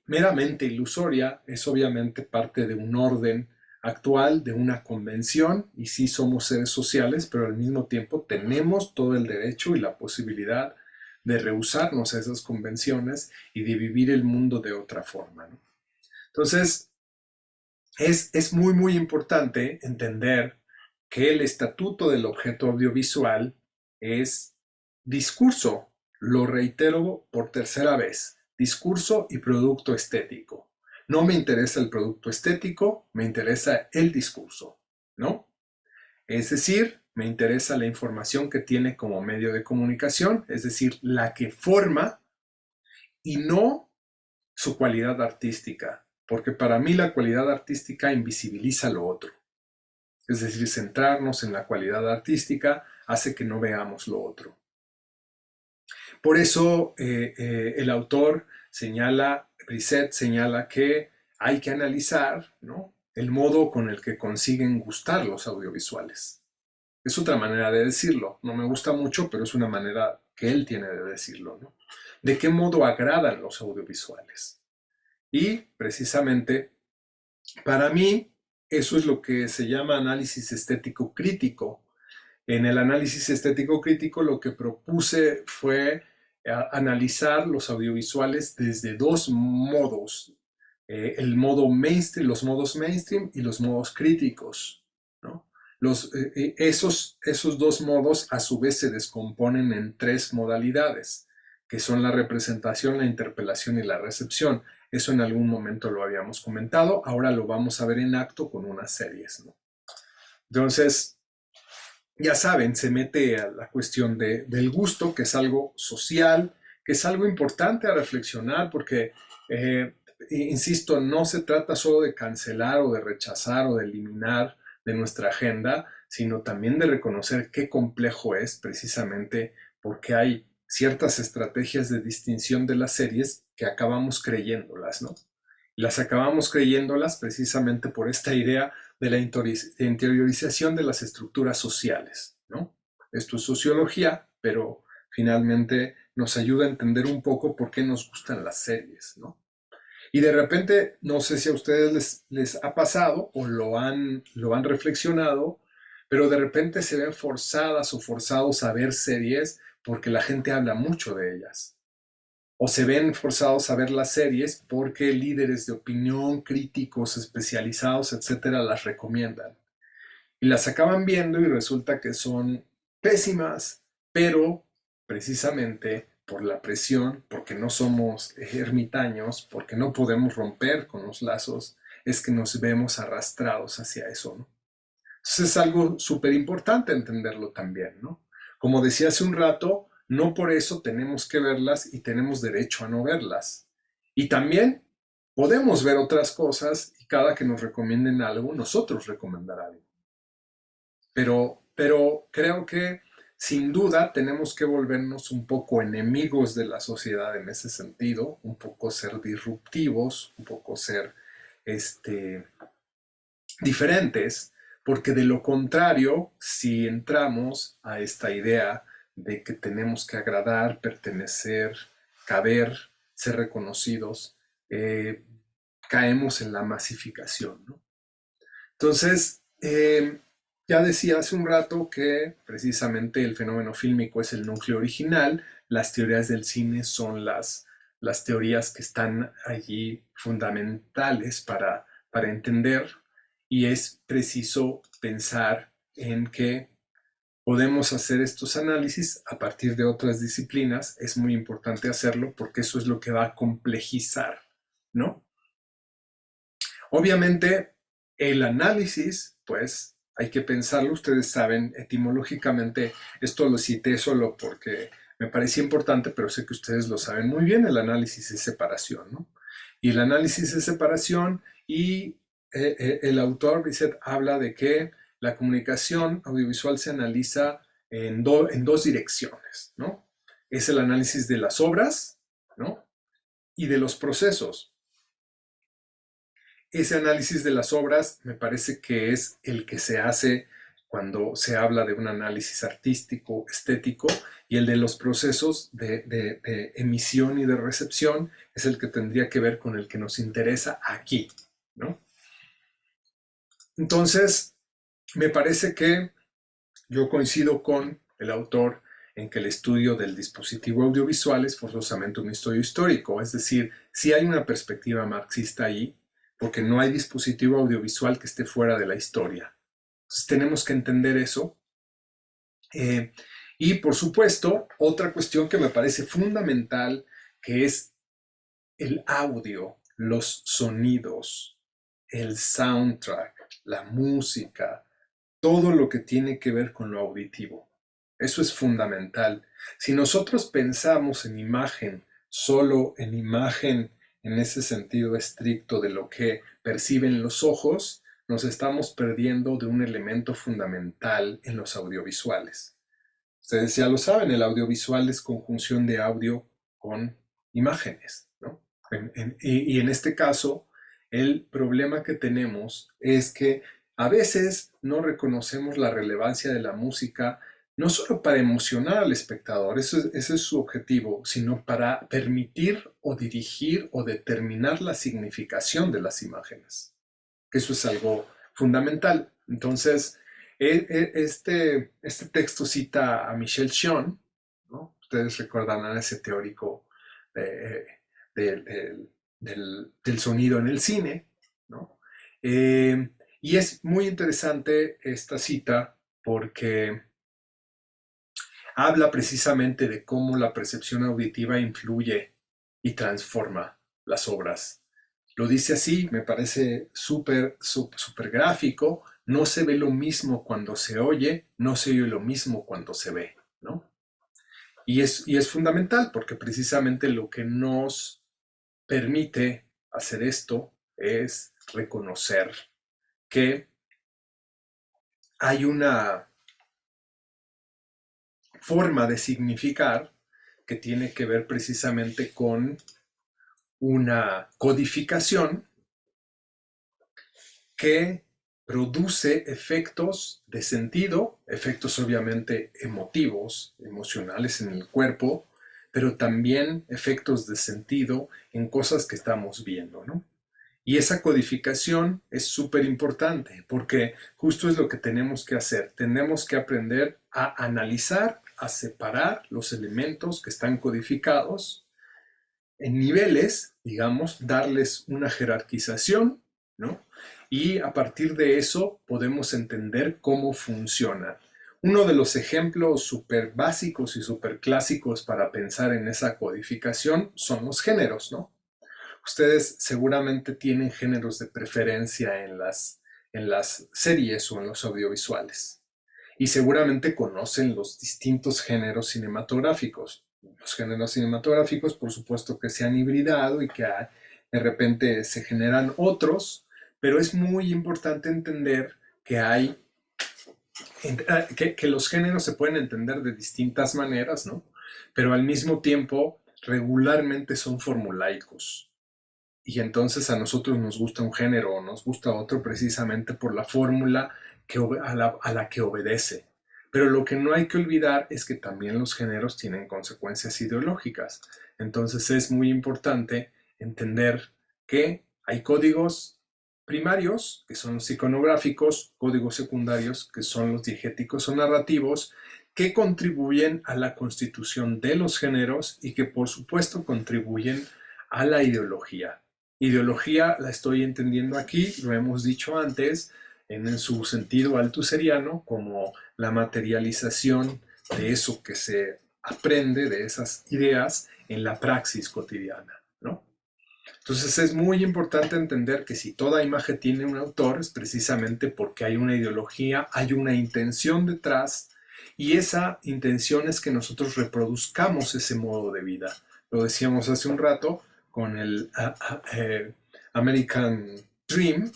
meramente ilusoria, es obviamente parte de un orden actual, de una convención, y sí somos seres sociales, pero al mismo tiempo tenemos todo el derecho y la posibilidad de rehusarnos a esas convenciones y de vivir el mundo de otra forma, ¿no? Entonces, es muy, muy importante entender que el estatuto del objeto audiovisual es discurso, lo reitero por tercera vez, discurso y producto estético. No me interesa el producto estético, me interesa el discurso, ¿no? Es decir, me interesa la información que tiene como medio de comunicación, es decir, la que forma y no su cualidad artística, porque para mí la cualidad artística invisibiliza lo otro. Es decir, centrarnos en la cualidad artística hace que no veamos lo otro. Por eso el autor señala, Brisset señala que hay que analizar, ¿no?, el modo con el que consiguen gustar los audiovisuales. Es otra manera de decirlo. No me gusta mucho, pero es una manera que él tiene de decirlo, ¿no? ¿De qué modo agradan los audiovisuales? Y precisamente, para mí, eso es lo que se llama análisis estético crítico. En el análisis estético crítico lo que propuse fue analizar los audiovisuales desde dos modos, el modo mainstream, los modos mainstream y los modos críticos, ¿no? Esos dos modos a su vez se descomponen en tres modalidades, que son la representación, la interpelación y la recepción. Eso en algún momento lo habíamos comentado, ahora lo vamos a ver en acto con unas series, ¿no? Entonces, ya saben, se mete a la cuestión del gusto, que es algo social, que es algo importante a reflexionar, porque, insisto, no se trata solo de cancelar o de rechazar o de eliminar de nuestra agenda, sino también de reconocer qué complejo es precisamente porque hay ciertas estrategias de distinción de las series que acabamos creyéndolas, ¿no? Las acabamos creyéndolas precisamente por esta idea de la interiorización de las estructuras sociales, ¿no? Esto es sociología, pero finalmente nos ayuda a entender un poco por qué nos gustan las series, ¿no? Y de repente, no sé si a ustedes les ha pasado o lo han reflexionado, pero de repente se ven forzadas o forzados a ver series porque la gente habla mucho de ellas o se ven forzados a ver las series porque líderes de opinión, críticos especializados, etcétera, las recomiendan. Y las acaban viendo y resulta que son pésimas, pero precisamente por la presión, porque no somos ermitaños, porque no podemos romper con los lazos, es que nos vemos arrastrados hacia eso, ¿no? Entonces es algo súper importante entenderlo también, ¿no? Como decía hace un rato, no por eso tenemos que verlas y tenemos derecho a no verlas. Y también podemos ver otras cosas y cada que nos recomienden algo, nosotros recomendar algo. Pero creo que sin duda tenemos que volvernos un poco enemigos de la sociedad en ese sentido, un poco ser disruptivos, un poco ser este, diferentes, porque de lo contrario, si entramos a esta idea de que tenemos que agradar, pertenecer, caber, ser reconocidos, eh, caemos en la masificación, ¿no? Entonces, ya decía hace un rato que precisamente el fenómeno fílmico es el núcleo original, las teorías del cine son las teorías que están allí fundamentales para entender y es preciso pensar en que podemos hacer estos análisis a partir de otras disciplinas, es muy importante hacerlo porque eso es lo que va a complejizar, ¿no? Obviamente, el análisis, pues hay que pensarlo. Ustedes saben, etimológicamente, esto lo cité solo porque me parecía importante, pero sé que ustedes lo saben muy bien. El análisis es separación, ¿no? Y el análisis es separación y el autor, Bisset, habla de que la comunicación audiovisual se analiza en dos direcciones, ¿no? Es el análisis de las obras, ¿no? Y de los procesos. Ese análisis de las obras me parece que es el que se hace cuando se habla de un análisis artístico, estético, y el de los procesos de emisión y de recepción es el que tendría que ver con el que nos interesa aquí, ¿no? Entonces, me parece que yo coincido con el autor en que el estudio del dispositivo audiovisual es forzosamente un estudio histórico, es decir, si hay una perspectiva marxista ahí, porque no hay dispositivo audiovisual que esté fuera de la historia. Entonces tenemos que entender eso. Y por supuesto, otra cuestión que me parece fundamental, que es el audio, los sonidos, el soundtrack, la música, todo lo que tiene que ver con lo auditivo. Eso es fundamental. Si nosotros pensamos en imagen, solo en imagen en ese sentido estricto de lo que perciben los ojos, nos estamos perdiendo de un elemento fundamental en los audiovisuales. Ustedes ya lo saben, el audiovisual es conjunción de audio con imágenes, ¿no? Y en este caso, el problema que tenemos es que a veces no reconocemos la relevancia de la música, no solo para emocionar al espectador, ese es su objetivo, sino para permitir o dirigir o determinar la significación de las imágenes. Eso es algo fundamental. Entonces, este texto cita a Michel Chion, ¿no? Ustedes recordarán a ese teórico eh, del sonido en el cine, ¿no? Y es muy interesante esta cita porque habla precisamente de cómo la percepción auditiva influye y transforma las obras. Lo dice así, me parece súper gráfico. No se ve lo mismo cuando se oye, no se oye lo mismo cuando se ve, ¿no? Y es fundamental porque precisamente lo que nos permite hacer esto es reconocer que hay una forma de significar que tiene que ver precisamente con una codificación que produce efectos de sentido, efectos obviamente emotivos, emocionales en el cuerpo, pero también efectos de sentido en cosas que estamos viendo, ¿no? Y esa codificación es súper importante porque justo es lo que tenemos que hacer. Tenemos que aprender a analizar, a separar los elementos que están codificados en niveles, digamos, darles una jerarquización, ¿no? Y a partir de eso podemos entender cómo funcionan. Uno de los ejemplos súper básicos y súper clásicos para pensar en esa codificación son los géneros, ¿no? Ustedes seguramente tienen géneros de preferencia en las series o en los audiovisuales. Y seguramente conocen los distintos géneros cinematográficos. Los géneros cinematográficos, por supuesto, que se han hibridado y que de repente se generan otros, pero es muy importante entender que que los géneros se pueden entender de distintas maneras, ¿no? Pero al mismo tiempo regularmente son formulaicos. Y entonces a nosotros nos gusta un género o nos gusta otro precisamente por la fórmula a la que obedece. Pero lo que no hay que olvidar es que también los géneros tienen consecuencias ideológicas. Entonces es muy importante entender que hay códigos primarios, que son los iconográficos, códigos secundarios, que son los diegéticos o narrativos, que contribuyen a la constitución de los géneros y que por supuesto contribuyen a la ideología. Ideología la estoy entendiendo aquí, lo hemos dicho antes, en su sentido altuseriano, como la materialización de eso que se aprende, de esas ideas, en la praxis cotidiana, ¿no? Entonces es muy importante entender que si toda imagen tiene un autor es precisamente porque hay una ideología, hay una intención detrás y esa intención es que nosotros reproduzcamos ese modo de vida. Lo decíamos hace un rato con el American Dream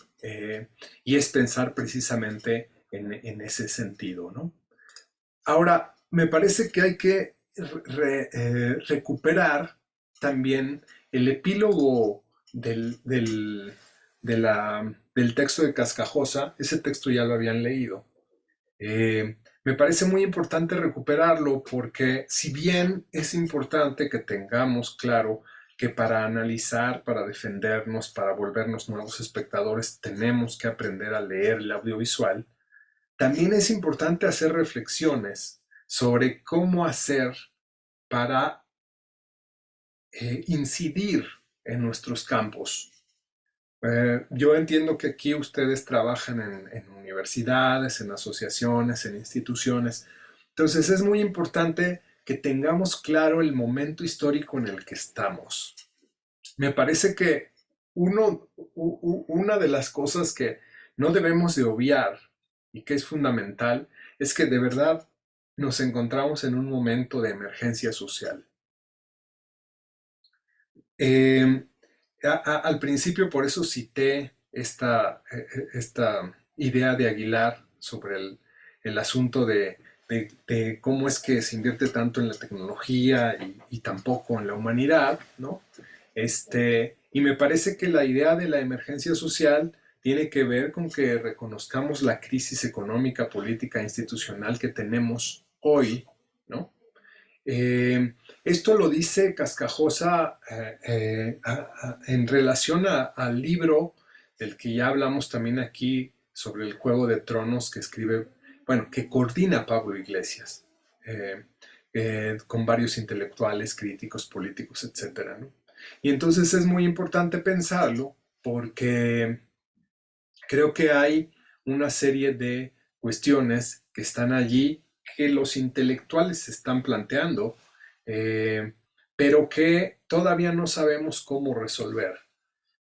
y es pensar precisamente en ese sentido, ¿no? Ahora, me parece que hay que recuperar también el epílogo del texto de Cascajosa. Ese texto ya lo habían leído. Me parece muy importante recuperarlo porque si bien es importante que tengamos claro que para analizar, para defendernos, para volvernos nuevos espectadores, tenemos que aprender a leer el audiovisual, también es importante hacer reflexiones sobre cómo hacer para incidir en nuestros campos. Yo entiendo que aquí ustedes trabajan en universidades, en asociaciones, en instituciones. Entonces es muy importante que tengamos claro el momento histórico en el que estamos. Me parece que una de las cosas que no debemos de obviar y que es fundamental es que de verdad nos encontramos en un momento de emergencia social. Eh, Al principio por eso cité esta idea de Aguilar sobre el asunto de cómo es que se invierte tanto en la tecnología y tampoco en la humanidad, ¿no? Y me parece que la idea de la emergencia social tiene que ver con que reconozcamos la crisis económica, política, institucional que tenemos hoy, ¿no? Esto lo dice Cascajosa en relación al libro del que ya hablamos también aquí sobre el Juego de Tronos que escribe, bueno, que coordina Pablo Iglesias, con varios intelectuales, críticos, políticos, etcétera, ¿no? Y entonces es muy importante pensarlo porque creo que hay una serie de cuestiones que están allí que los intelectuales se están planteando, eh, pero que todavía no sabemos cómo resolver.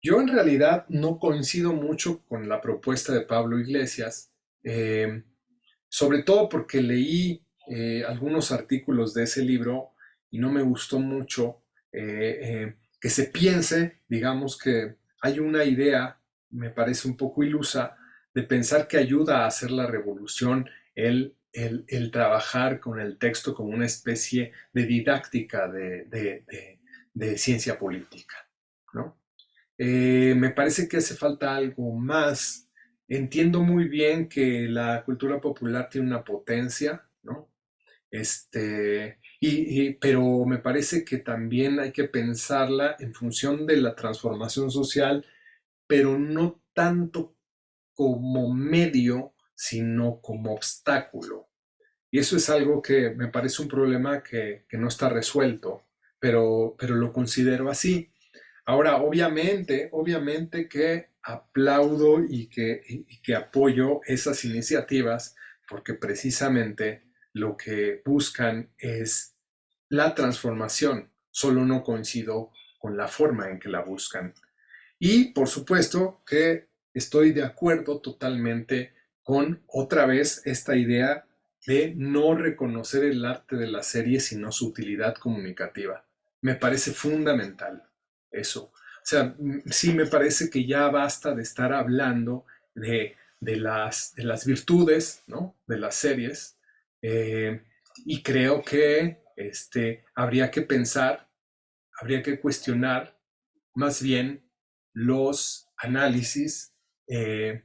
Yo en realidad no coincido mucho con la propuesta de Pablo Iglesias, eh, sobre todo porque leí algunos artículos de ese libro y no me gustó mucho que se piense, digamos que hay una idea, me parece un poco ilusa, de pensar que ayuda a hacer la revolución el trabajar con el texto como una especie de didáctica de ciencia política, ¿no? Me parece que hace falta algo más. Entiendo muy bien que la cultura popular tiene una potencia, ¿no? Pero me parece que también hay que pensarla en función de la transformación social, pero no tanto como medio, sino como obstáculo. Y eso es algo que me parece un problema que no está resuelto, pero lo considero así. Ahora, obviamente que aplaudo y que apoyo esas iniciativas porque precisamente lo que buscan es la transformación, solo no coincido con la forma en que la buscan. Y por supuesto que estoy de acuerdo totalmente con otra vez esta idea de no reconocer el arte de la serie sino su utilidad comunicativa. Me parece fundamental eso. O sea, sí me parece que ya basta de estar hablando de las virtudes, ¿no? De las series. eh, y creo que habría que pensar, habría que cuestionar más bien los análisis, eh,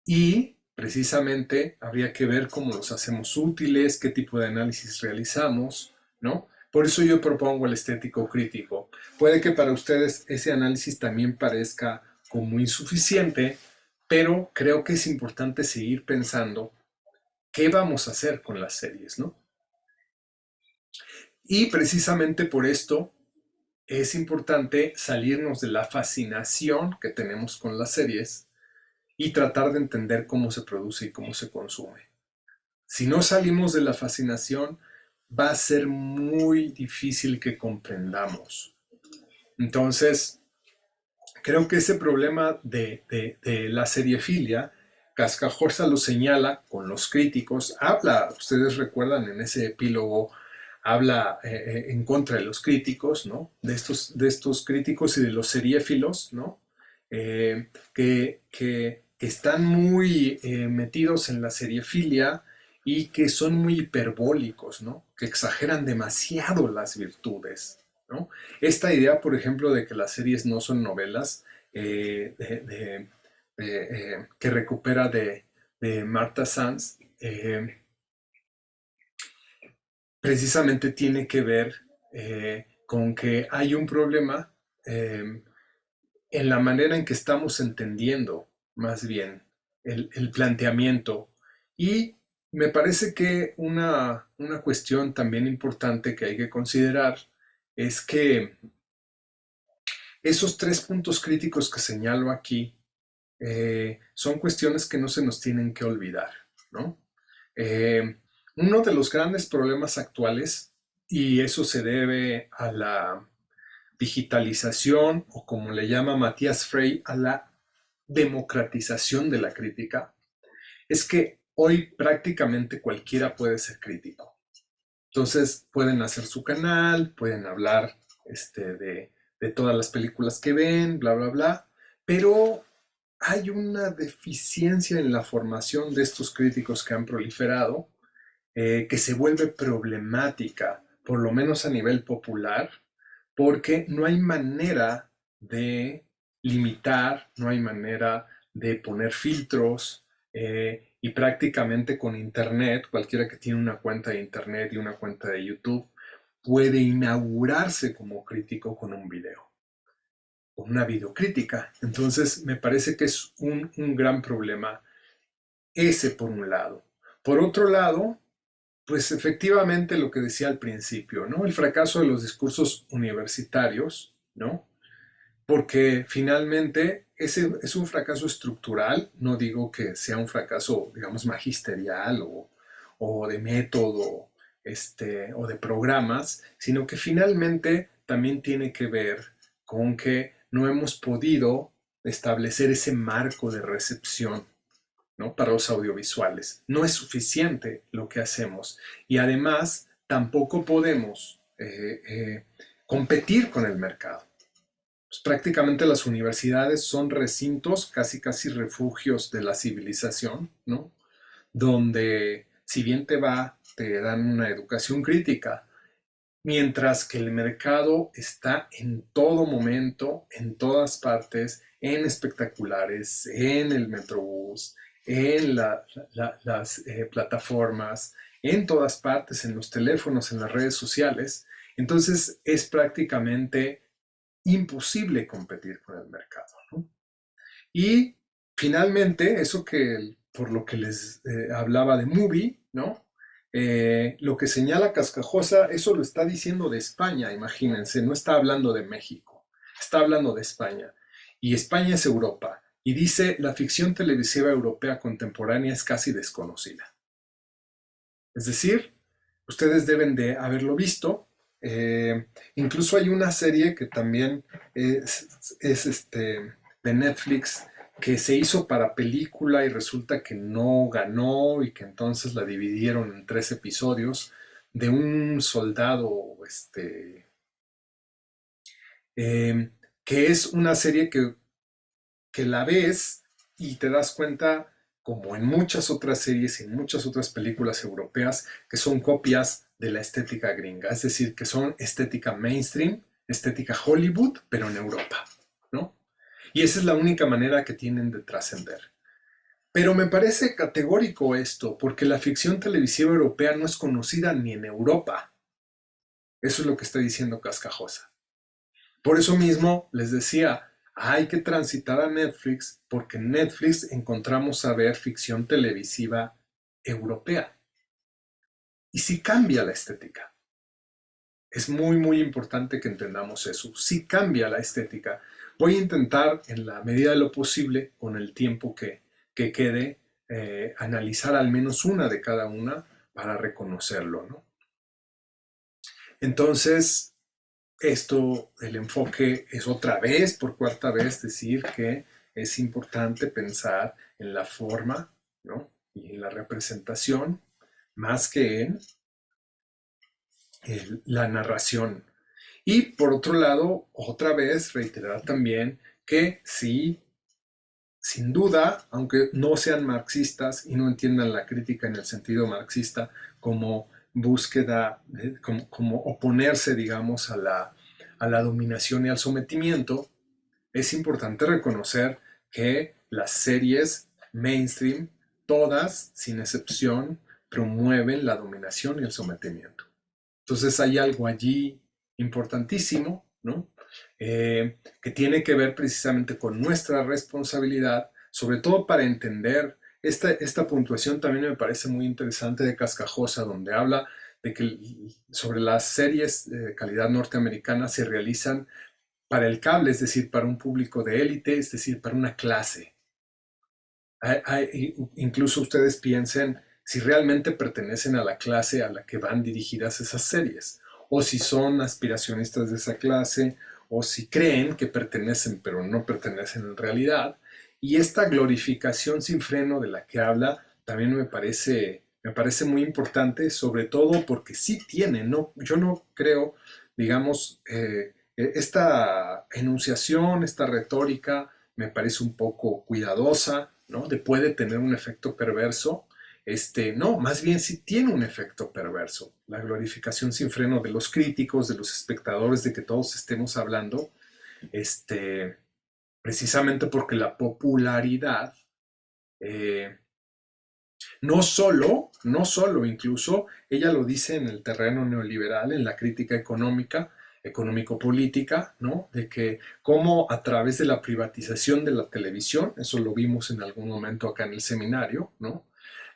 y precisamente habría que ver cómo los hacemos útiles, qué tipo de análisis realizamos, ¿no? Por eso yo propongo el estético crítico. Puede que para ustedes ese análisis también parezca como insuficiente, pero creo que es importante seguir pensando qué vamos a hacer con las series, ¿no? Y precisamente por esto es importante salirnos de la fascinación que tenemos con las series y tratar de entender cómo se produce y cómo se consume. Si no salimos de la fascinación, va a ser muy difícil que comprendamos. Entonces, creo que ese problema de la seriefilia, Cascajosa lo señala con los críticos, habla, ustedes recuerdan en ese epílogo, habla en contra de los críticos, ¿no? De estos críticos y de los seriéfilos, ¿no? Que están muy metidos en la seriefilia y que son muy hiperbólicos, ¿no? Que exageran demasiado las virtudes, ¿no? Esta idea, por ejemplo, de que las series no son novelas, que recupera de Martha Sands, precisamente tiene que ver con que hay un problema en la manera en que estamos entendiendo más bien el planteamiento. Y me parece que una cuestión también importante que hay que considerar es que esos tres puntos críticos que señalo aquí son cuestiones que no se nos tienen que olvidar, ¿no? Eh, Uno de los grandes problemas actuales, y eso se debe a la digitalización, o como le llama Matías Frey, a la democratización de la crítica, es que hoy prácticamente cualquiera puede ser crítico. Entonces pueden hacer su canal, pueden hablar de todas las películas que ven, bla, bla, bla, pero hay una deficiencia en la formación de estos críticos que han proliferado, que se vuelve problemática, por lo menos a nivel popular, porque no hay manera de limitar, no hay manera de poner filtros, y prácticamente con Internet, cualquiera que tiene una cuenta de Internet y una cuenta de YouTube puede inaugurarse como crítico con un video, con una videocrítica. Entonces, me parece que es un gran problema ese por un lado. Por otro lado, pues efectivamente lo que decía al principio, ¿no? El fracaso de los discursos universitarios, ¿no? Porque finalmente ese es un fracaso estructural, no digo que sea un fracaso, digamos, magisterial o de método, o de programas, sino que finalmente también tiene que ver con que no hemos podido establecer ese marco de recepción, ¿no? Para los audiovisuales. No es suficiente lo que hacemos y además tampoco podemos competir con el mercado. Pues prácticamente las universidades son recintos, casi casi refugios de la civilización, ¿no? Donde si bien te dan una educación crítica, mientras que el mercado está en todo momento, en todas partes, en espectaculares, en el Metrobús, en las plataformas, en todas partes, en los teléfonos, en las redes sociales. Entonces es prácticamente imposible competir con el mercado, ¿no? Y finalmente, eso que por lo que les hablaba de Movie, ¿no? Lo que señala Cascajosa, eso lo está diciendo de España, imagínense, no está hablando de México, está hablando de España. Y España es Europa. Y dice, la ficción televisiva europea contemporánea es casi desconocida. Es decir, ustedes deben de haberlo visto. Incluso hay una serie que también es de Netflix que se hizo para película y resulta que no ganó y que entonces la dividieron en 3 episodios de un soldado, eh, que es una serie que la ves y te das cuenta, como en muchas otras series y en muchas otras películas europeas, que son copias de la estética gringa, es decir, que son estética mainstream, estética Hollywood, pero en Europa, ¿no? Y esa es la única manera que tienen de trascender. Pero me parece categórico esto, porque la ficción televisiva europea no es conocida ni en Europa. Eso es lo que está diciendo Cascajosa. Por eso mismo les decía, hay que transitar a Netflix, porque en Netflix encontramos a ver ficción televisiva europea. Y sí cambia la estética. Es muy, muy importante que entendamos eso. Sí cambia la estética. Voy a intentar, en la medida de lo posible, con el tiempo que quede, analizar al menos una de cada una para reconocerlo, ¿no? Entonces, el enfoque es otra vez, por cuarta vez, decir que es importante pensar en la forma, ¿no? Y en la representación, más que en la narración. Y por otro lado, otra vez reiterar también que sí, sin duda, aunque no sean marxistas y no entiendan la crítica en el sentido marxista como búsqueda, como oponerse, digamos, a la dominación y al sometimiento, es importante reconocer que las series mainstream, todas, sin excepción, promueven la dominación y el sometimiento. Entonces hay algo allí importantísimo, ¿no? Que tiene que ver precisamente con nuestra responsabilidad, sobre todo para entender esta puntuación. También me parece muy interesante de Cascajosa, donde habla de que sobre las series de calidad norteamericana se realizan para el cable, es decir, para un público de élite, es decir, para una clase. Incluso ustedes piensen si realmente pertenecen a la clase a la que van dirigidas esas series, o si son aspiracionistas de esa clase, o si creen que pertenecen pero no pertenecen en realidad. Y esta glorificación sin freno de la que habla también me parece muy importante, sobre todo porque sí tiene, no, yo no creo, digamos, esta enunciación, esta retórica, me parece un poco cuidadosa, ¿no? De puede tener un efecto perverso. No, más bien sí tiene un efecto perverso. La glorificación sin freno de los críticos, de los espectadores, de que todos estemos hablando, este, precisamente porque la popularidad, eh, no solo, incluso ella lo dice en el terreno neoliberal, en la crítica económica, económico-política, ¿no? De que cómo a través de la privatización de la televisión, eso lo vimos en algún momento acá en el seminario, ¿no?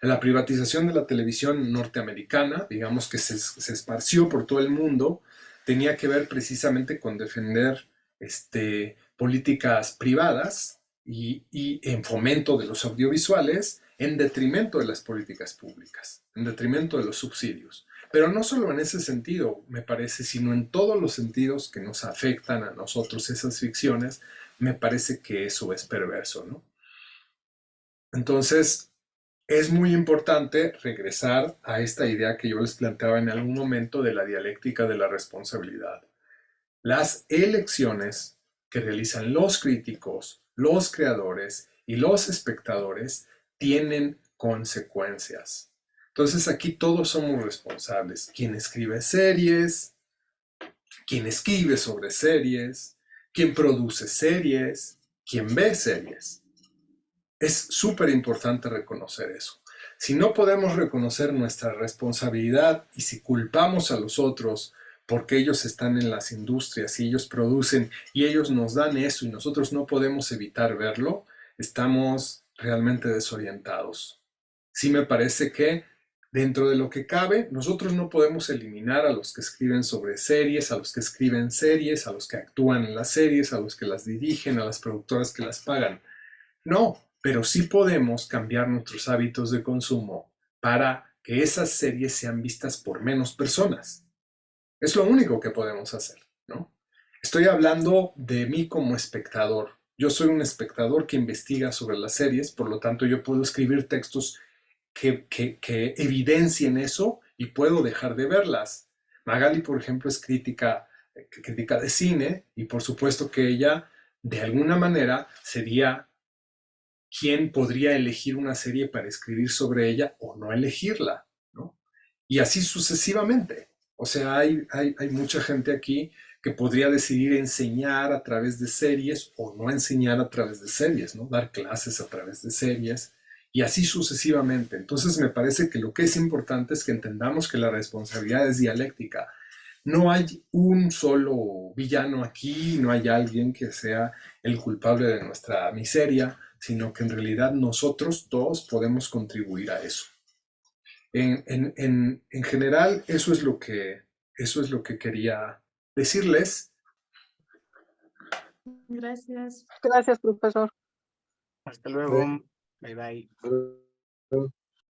La privatización de la televisión norteamericana, digamos que se esparció por todo el mundo, tenía que ver precisamente con defender políticas privadas y en fomento de los audiovisuales en detrimento de las políticas públicas, en detrimento de los subsidios. Pero no solo en ese sentido, me parece, sino en todos los sentidos que nos afectan a nosotros esas ficciones, me parece que eso es perverso, ¿no? Entonces, es muy importante regresar a esta idea que yo les planteaba en algún momento de la dialéctica de la responsabilidad. Las elecciones que realizan los críticos, los creadores y los espectadores tienen consecuencias. Entonces aquí todos somos responsables. Quien escribe series, quien escribe sobre series, quien produce series, quien ve series. Es súper importante reconocer eso. Si no podemos reconocer nuestra responsabilidad y si culpamos a los otros porque ellos están en las industrias y ellos producen y ellos nos dan eso y nosotros no podemos evitar verlo, estamos realmente desorientados. Sí me parece que dentro de lo que cabe, nosotros no podemos eliminar a los que escriben sobre series, a los que escriben series, a los que actúan en las series, a los que las dirigen, a las productoras que las pagan. No, pero sí podemos cambiar nuestros hábitos de consumo para que esas series sean vistas por menos personas. Es lo único que podemos hacer, ¿no? Estoy hablando de mí como espectador. Yo soy un espectador que investiga sobre las series, por lo tanto yo puedo escribir textos que evidencien eso y puedo dejar de verlas. Magali, por ejemplo, es crítica de cine y por supuesto que ella, de alguna manera, sería quien podría elegir una serie para escribir sobre ella o no elegirla, ¿no? Y así sucesivamente. O sea, hay mucha gente aquí que podría decidir enseñar a través de series o no enseñar a través de series, ¿no? Dar clases a través de series y así sucesivamente. Entonces me parece que lo que es importante es que entendamos que la responsabilidad es dialéctica. No hay un solo villano aquí, no hay alguien que sea el culpable de nuestra miseria, sino que en realidad nosotros todos podemos contribuir a eso. En general, eso es lo que quería decirles. Gracias. Gracias, profesor. Hasta luego. Bye bye.